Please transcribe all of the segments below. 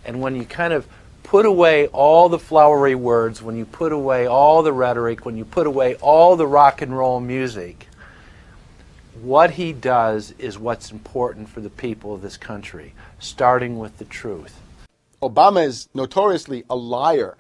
And when you kind of put away all the flowery words, when you put away all the rhetoric, when you put away all the rock and roll music, what he does is what's important for the people of this country, starting with the truth. Obama is notoriously a liar.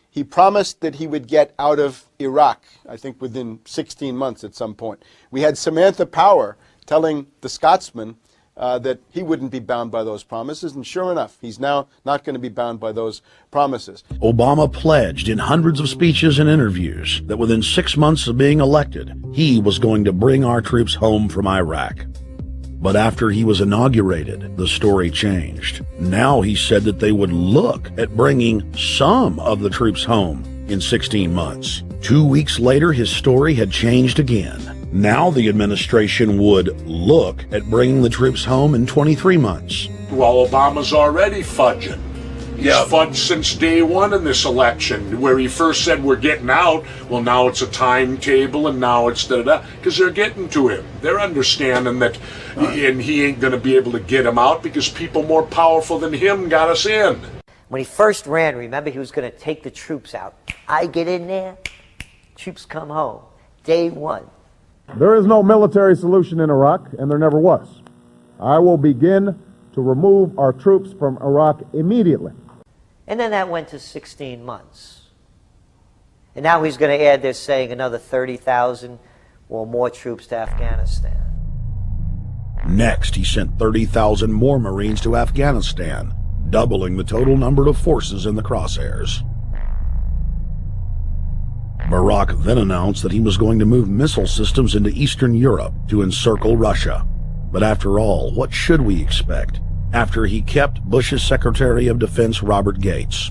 He promised that he would get out of Iraq, I think within 16 months at some point. We had Samantha Power telling the Scotsman that he wouldn't be bound by those promises, and sure enough, he's now not going to be bound by those promises. Obama pledged in hundreds of speeches and interviews that within 6 months of being elected, he was going to bring our troops home from Iraq. But after he was inaugurated, the story changed. Now he said that they would look at bringing some of the troops home in 16 months. 2 weeks later, his story had changed again. Now the administration would look at bringing the troops home in 23 months. Well, Obama's already fudging. He's fudged since day one in this election, where he first said we're getting out. Well, now it's a timetable, and now it's da-da-da, because they're getting to him. They're understanding that, and he ain't going to be able to get him out because people more powerful than him got us in. When he first ran, remember, he was going to take the troops out. I get in there, troops come home. Day one. There is no military solution in Iraq, and there never was. I will begin to remove our troops from Iraq immediately. And then that went to 16 months. And now he's going to add, they're saying, another 30,000 or more troops to Afghanistan. Next, he sent 30,000 more Marines to Afghanistan, doubling the total number of forces in the crosshairs. Barack then announced that he was going to move missile systems into Eastern Europe to encircle Russia. But after all, what should we expect after he kept Bush's Secretary of Defense Robert Gates?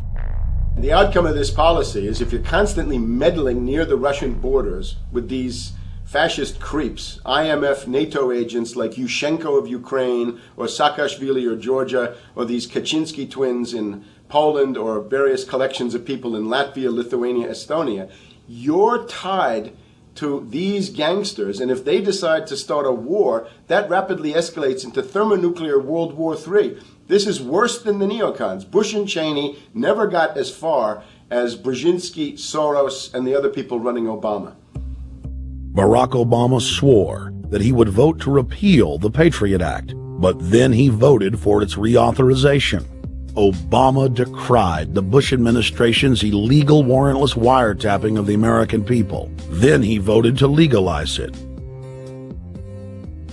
The outcome of this policy is if you're constantly meddling near the Russian borders with these fascist creeps, IMF NATO agents like Yushchenko of Ukraine or Saakashvili or Georgia, or these Kaczynski twins in Poland, or various collections of people in Latvia, Lithuania, Estonia, you're tied to these gangsters, and if they decide to start a war, that rapidly escalates into thermonuclear World War III. This is worse than the neocons. Bush and Cheney never got as far as Brzezinski, Soros, and the other people running Obama. Barack Obama swore that he would vote to repeal the Patriot Act, but then he voted for its reauthorization. Obama decried the Bush administration's illegal warrantless wiretapping of the American people. Then he voted to legalize it.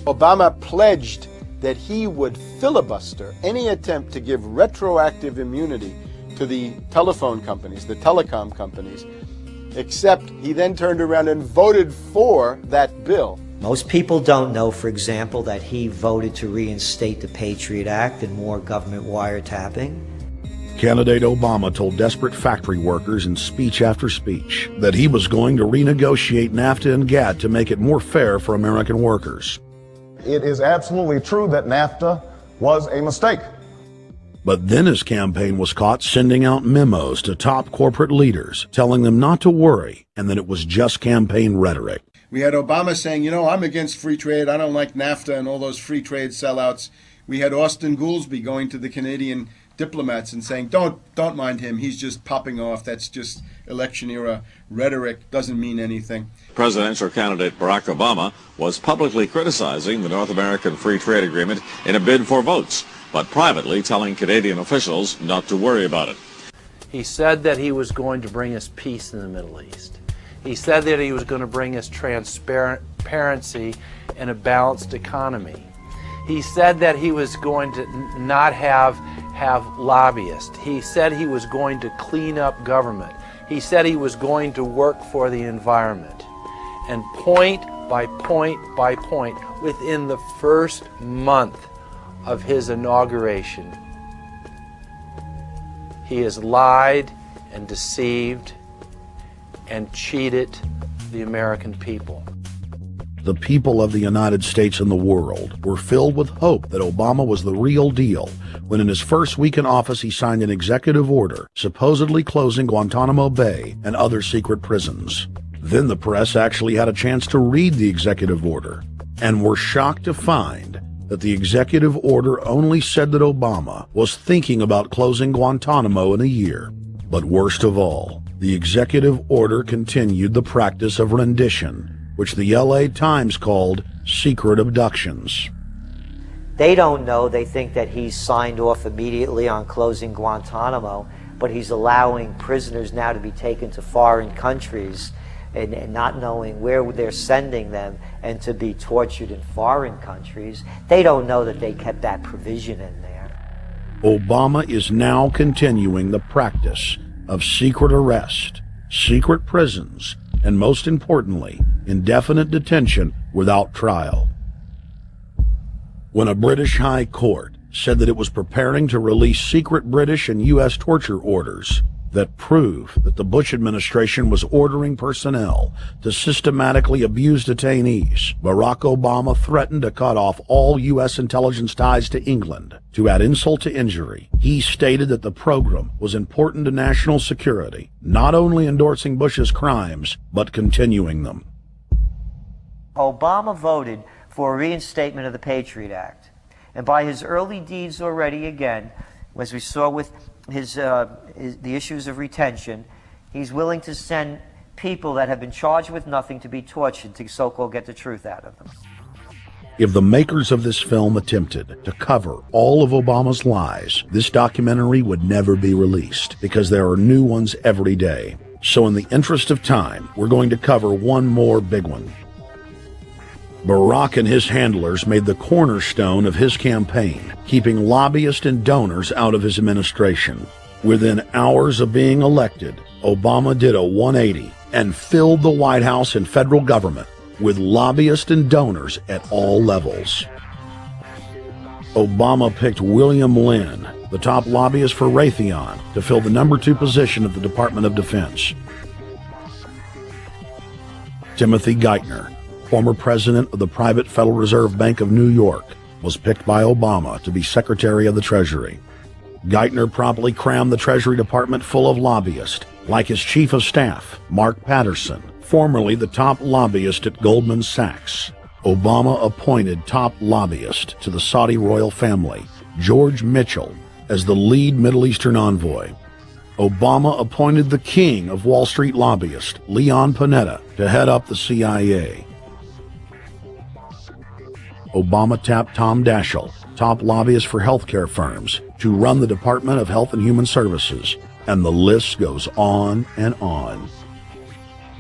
Obama pledged that he would filibuster any attempt to give retroactive immunity to the telephone companies, the telecom companies, except he then turned around and voted for that bill. Most people don't know, for example, that he voted to reinstate the Patriot Act and more government wiretapping. Candidate Obama told desperate factory workers in speech after speech that he was going to renegotiate NAFTA and GATT to make it more fair for American workers. It is absolutely true that NAFTA was a mistake. But then his campaign was caught sending out memos to top corporate leaders, telling them not to worry and that it was just campaign rhetoric. We had Obama saying, you know, I'm against free trade. I don't like NAFTA and all those free trade sellouts. We had Austin Goolsbee going to the Canadian diplomats and saying, don't mind him. He's just popping off. That's just election era rhetoric. Doesn't mean anything. Presidential candidate Barack Obama was publicly criticizing the North American Free Trade Agreement in a bid for votes, but privately telling Canadian officials not to worry about it. He said that he was going to bring us peace in the Middle East. He said that he was going to bring us transparency and a balanced economy. He said that he was going to not have lobbyists. He said he was going to clean up government. He said he was going to work for the environment. And point by point by point, within the first month of his inauguration, he has lied and deceived and cheated the American people. The people of the United States and the world were filled with hope that Obama was the real deal when in his first week in office he signed an executive order supposedly closing Guantanamo Bay and other secret prisons. Then the press actually had a chance to read the executive order and were shocked to find that the executive order only said that Obama was thinking about closing Guantanamo in a year. But worst of all, the executive order continued the practice of rendition, which the LA Times called secret abductions. They don't know. They think that he's signed off immediately on closing Guantanamo, but he's allowing prisoners now to be taken to foreign countries and not knowing where they're sending them and to be tortured in foreign countries. They don't know that they kept that provision in there. Obama is now continuing the practice of secret arrest, secret prisons, and most importantly, indefinite detention without trial. When a British High Court said that it was preparing to release secret British and U.S. torture orders that prove that the Bush administration was ordering personnel to systematically abuse detainees, Barack Obama threatened to cut off all U.S. intelligence ties to England. To add insult to injury, he stated that the program was important to national security, not only endorsing Bush's crimes, but continuing them. Obama voted for a reinstatement of the Patriot Act. And by his early deeds already, again, as we saw with the issues of retention, he's willing to send people that have been charged with nothing to be tortured to so-called get the truth out of them. If the makers of this film attempted to cover all of Obama's lies, this documentary would never be released because there are new ones every day. So in the interest of time, we're going to cover one more big one. Barack and his handlers made the cornerstone of his campaign, keeping lobbyists and donors out of his administration. Within hours of being elected, Obama did a 180 and filled the White House and federal government with lobbyists and donors at all levels. Obama picked William Lynn, the top lobbyist for Raytheon, to fill the number 2 position at the Department of Defense. Timothy Geithner, former president of the private Federal Reserve Bank of New York, was picked by Obama to be Secretary of the Treasury. Geithner promptly crammed the Treasury Department full of lobbyists, like his Chief of Staff, Mark Patterson, formerly the top lobbyist at Goldman Sachs. Obama appointed top lobbyist to the Saudi royal family, George Mitchell, as the lead Middle Eastern envoy. Obama appointed the king of Wall Street lobbyists, Leon Panetta, to head up the CIA. Obama tapped Tom Daschle, top lobbyist for healthcare firms, to run the Department of Health and Human Services, and the list goes on and on.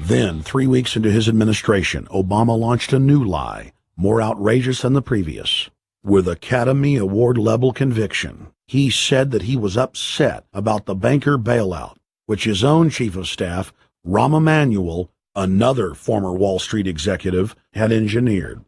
Then, 3 weeks into his administration, Obama launched a new lie, more outrageous than the previous. With Academy Award-level conviction, he said that he was upset about the banker bailout, which his own Chief of Staff, Rahm Emanuel, another former Wall Street executive, had engineered.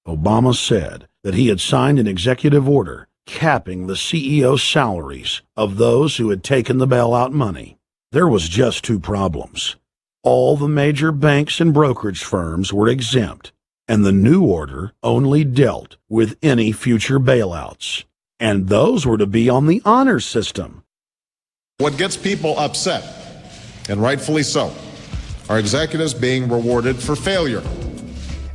Obama said that he had signed an executive order capping the CEO's salaries of those who had taken the bailout money. There was just 2 problems. All the major banks and brokerage firms were exempt, and the new order only dealt with any future bailouts. And those were to be on the honor system. What gets people upset, and rightfully so, are executives being rewarded for failure.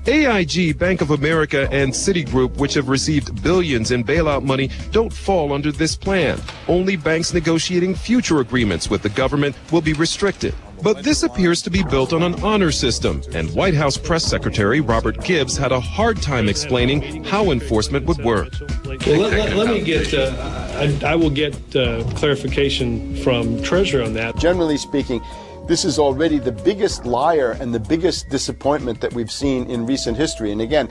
AIG, Bank of America, and Citigroup, which have received billions in bailout money, don't fall under this plan. Only banks negotiating future agreements with the government will be restricted. But this appears to be built on an honor system, and White House Press Secretary Robert Gibbs had a hard time explaining how enforcement would work. Well, let me get, I will get clarification from Treasury on that. Generally speaking, this is already the biggest liar and the biggest disappointment that we've seen in recent history. And again,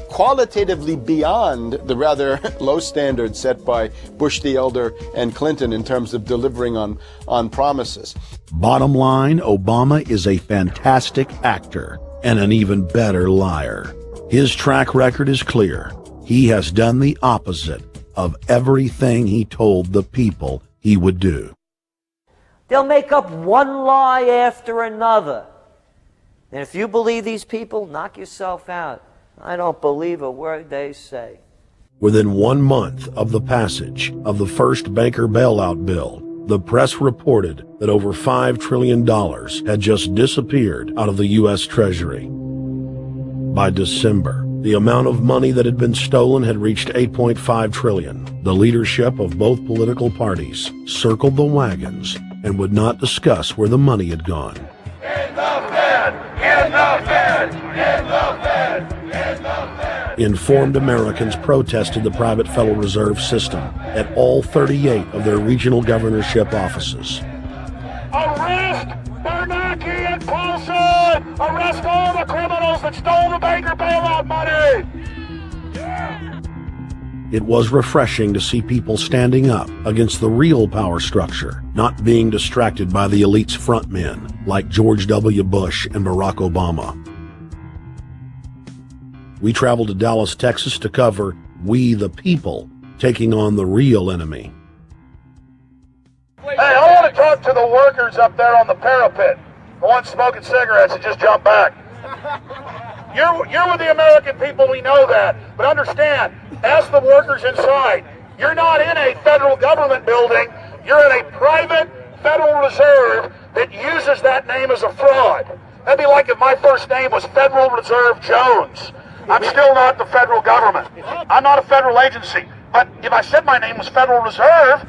qualitatively beyond the rather low standards set by Bush the Elder and Clinton in terms of delivering on promises. Bottom line, Obama is a fantastic actor and an even better liar. His track record is clear. He has done the opposite of everything he told the people he would do. They'll make up one lie after another. And if you believe these people, knock yourself out. I don't believe a word they say. Within 1 month of the passage of the first banker bailout bill, the press reported that over $5 trillion had just disappeared out of the U.S. Treasury. By December, The amount of money that had been stolen had reached $8.5 trillion. The leadership of both political parties circled the wagons and would not discuss where the money had gone. In the Fed! In the Fed! In the Fed! In the Fed! Informed Americans protested the private Federal Reserve System at all 38 of their regional governorship offices. Arrest Bernanke and Paulson! Arrest all the criminals that stole the banker bailout money! It was refreshing to see people standing up against the real power structure, not being distracted by the elite's frontmen like George W. Bush and Barack Obama. We traveled to Dallas, Texas to cover We the People taking on the real enemy. Hey, I want to talk to the workers up there on the parapet. The ones smoking cigarettes and just jump back. You're with the American people, we know that. But understand, ask the workers inside. You're not in a federal government building. You're in a private Federal Reserve that uses that name as a fraud. That'd be like if my first name was Federal Reserve Jones. I'm still not the federal government. I'm not a federal agency. But if I said my name was Federal Reserve,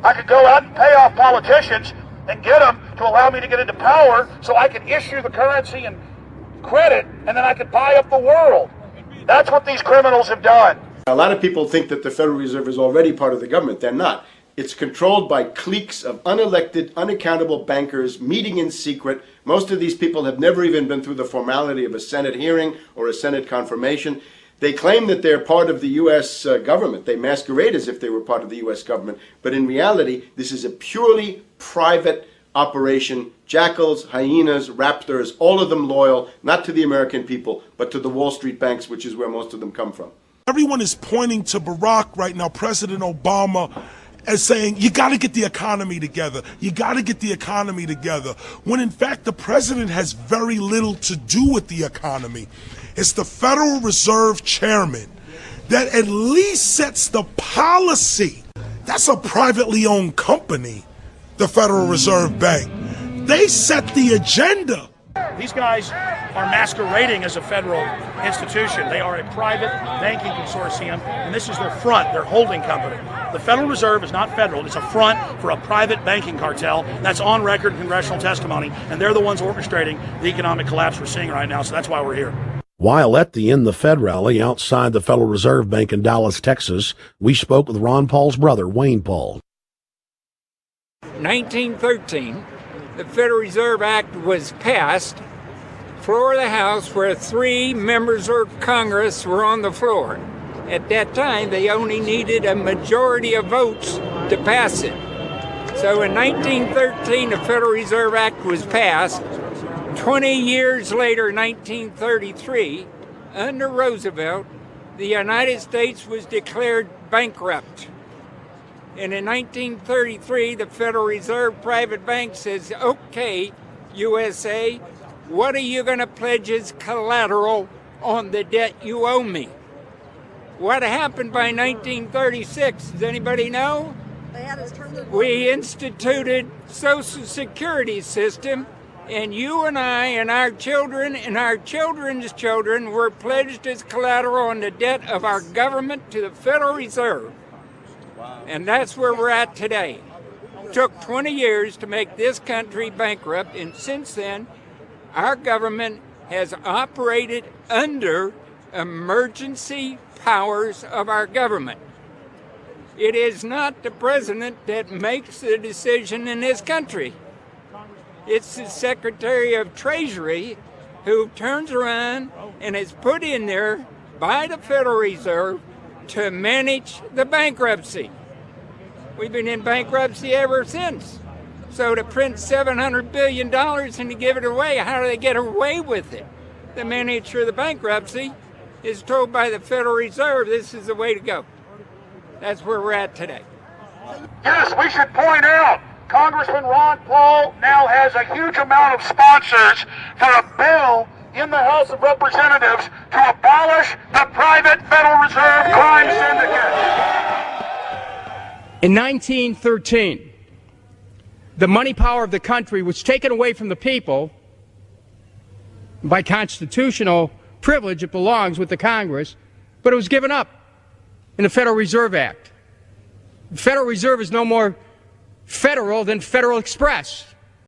I could go out and pay off politicians and get them to allow me to get into power so I could issue the currency and credit, and then I could buy up the world. That's what these criminals have done. A lot of people think that the Federal Reserve is already part of the government. They're not. It's controlled by cliques of unelected, unaccountable bankers meeting in secret. Most of these people have never even been through the formality of a Senate hearing or a Senate confirmation. They claim that they're part of the U.S. government. They masquerade as if they were part of the U.S. government. But in reality, this is a purely private operation. Jackals, hyenas, raptors, all of them loyal, not to the American people, but to the Wall Street banks, which is where most of them come from. Everyone is pointing to Barack right now, President Obama, as saying, you got to get the economy together. You got to get the economy together. When in fact, the president has very little to do with the economy. It's the Federal Reserve chairman that at least sets the policy. That's a privately owned company, the Federal Reserve Bank. They set the agenda. These guys are masquerading as a federal institution. They are a private banking consortium, and this is their front, their holding company. The Federal Reserve is not federal. It's a front for a private banking cartel. That's on record in congressional testimony, and they're the ones orchestrating the economic collapse we're seeing right now, so that's why we're here. While at the In the Fed rally outside the Federal Reserve Bank in Dallas, Texas, we spoke with Ron Paul's brother, Wayne Paul. 1913, the Federal Reserve Act was passed, floor of the House, where 3 members of Congress were on the floor. At that time, they only needed a majority of votes to pass it. So in 1913, the Federal Reserve Act was passed. 20 years later, 1933, under Roosevelt, the United States was declared bankrupt. And in 1933, the Federal Reserve Private Bank says, okay, USA, what are you going to pledge as collateral on the debt you owe me? What happened by 1936? Does anybody know? We instituted Social Security system, and you and I and our children and our children's children were pledged as collateral on the debt of our government to the Federal Reserve. And that's where we're at today. It took 20 years to make this country bankrupt, and since then, our government has operated under emergency powers of our government. It is not the president that makes the decision in this country. It's the Secretary of Treasury who turns around and is put in there by the Federal Reserve to manage the bankruptcy. We've been in bankruptcy ever since. So to print $700 billion and to give it away, how do they get away with it? The manager of the bankruptcy is told by the Federal Reserve this is the way to go. That's where we're at today. Yes, we should point out, Congressman Ron Paul now has a huge amount of sponsors for a bill in the House of Representatives to abolish the private Federal Reserve crime syndicate. In 1913, the money power of the country was taken away from the people by constitutional privilege. It belongs with the Congress, but it was given up in the Federal Reserve Act. The Federal Reserve is no more federal than Federal Express.